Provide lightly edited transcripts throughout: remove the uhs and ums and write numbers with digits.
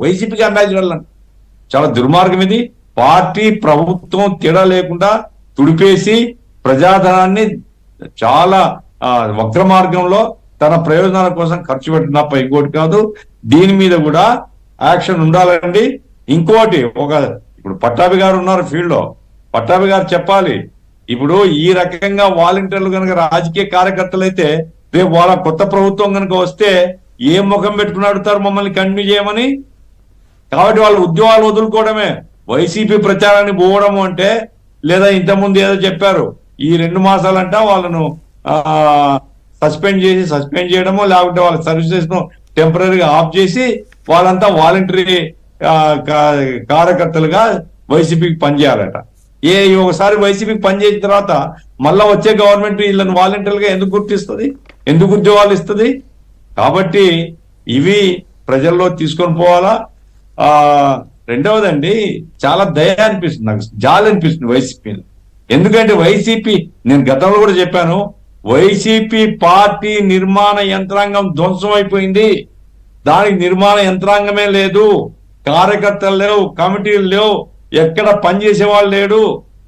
వైసీపీకి అందాజు వెళ్ళండి. చాలా దుర్మార్గం ఇది. పార్టీ ప్రభుత్వం తేడా లేకుండా తుడిపేసి ప్రజాధనాన్ని చాలా వక్ర మార్గంలో తన ప్రయోజనాల కోసం ఖర్చు పెట్టిన తప్ప ఇంకోటి కాదు. దీని మీద కూడా యాక్షన్ ఉండాలండి. ఇంకోటి ఇప్పుడు పట్టాభి గారు ఉన్నారు ఫీల్డ్ లో, పట్టాభి గారు చెప్పాలి. ఇప్పుడు ఈ రకంగా వాలంటీర్లు కనుక రాజకీయ కార్యకర్తలు అయితే రేపు వాళ్ళ కొత్త ప్రభుత్వం కనుక వస్తే ఏ ముఖం పెట్టుకుని అడుగుతారు మమ్మల్ని కంటిన్యూ చేయమని. కాబట్టి వాళ్ళ ఉద్యోగాలు వదులుకోవడమే. వైసీపీ ప్రచారాన్ని పోవడము అంటే, లేదా ఇంతకుముందు ఏదో చెప్పారు ఈ 2 మాసాలంట వాళ్ళను సస్పెండ్ చేయడమో, లేకుంటే వాళ్ళ సర్వీసెస్ ను టెంపరీగా ఆఫ్ చేసి వాళ్ళంతా వాలంటరీ కార్యకర్తలుగా వైసీపీకి పనిచేయాలట. ఒకసారి వైసీపీకి పనిచేసిన తర్వాత మళ్ళా వచ్చే గవర్నమెంట్ వీళ్ళని వాలంటీర్లుగా ఎందుకు గుర్తిస్తుంది, ఎందుకు ఉద్యోగాలు ఇస్తుంది? కాబట్టి ఇవి ప్రజల్లో తీసుకొని పోవాలా. రెండవదండి, చాలా దయ అనిపిస్తుంది, నాకు జాలి అనిపిస్తుంది వైసీపీ. ఎందుకంటే వైసీపీ, నేను గతంలో కూడా చెప్పాను, వైసీపీ పార్టీ నిర్మాణ యంత్రాంగం ధ్వంసం అయిపోయింది. దానికి నిర్మాణ యంత్రాంగమే లేదు, కార్యకర్తలు లేవు, కమిటీలు లేవు, ఎక్కడ పనిచేసే వాళ్ళు లేడు.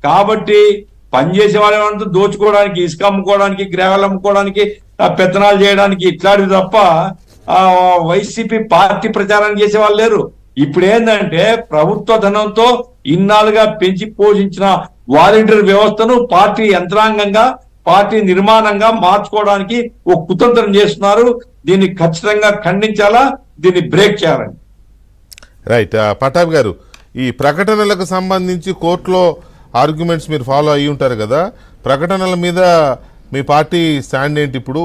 కాబట్టి పనిచేసే వాళ్ళంతా దోచుకోవడానికి, ఇసుక అమ్ముకోవడానికి, గ్రావెల్ అమ్ముకోవడానికి, పెత్తనాలు చేయడానికి ఇట్లాంటివి తప్ప వైసీపీ పార్టీ ప్రచారం చేసే వాళ్ళు లేరు. ఇప్పుడు ఏంటంటే ప్రభుత్వ ధనంతో ఇన్నాళ్ళుగా పెంచి పోషించిన వాలంటీర్ వ్యవస్థను పార్టీ యంత్రాంగంగా, పార్టీ నిర్మాణంగా మార్చుకోవడానికి ఒక కుతంత్రం చేస్తున్నారు. దీన్ని ఖచ్చితంగా ఖండించాలా, దీన్ని బ్రేక్ చేయాలండి. రైట్. పట్టాభి గారు, ఈ ప్రకటనలకు సంబంధించి కోర్టులో ఆర్గ్యుమెంట్స్ మీరు ఫాలో అయ్యి ఉంటారు కదా, ప్రకటనల మీద మీ పార్టీ స్టాండ్ ఏంటి ఇప్పుడు?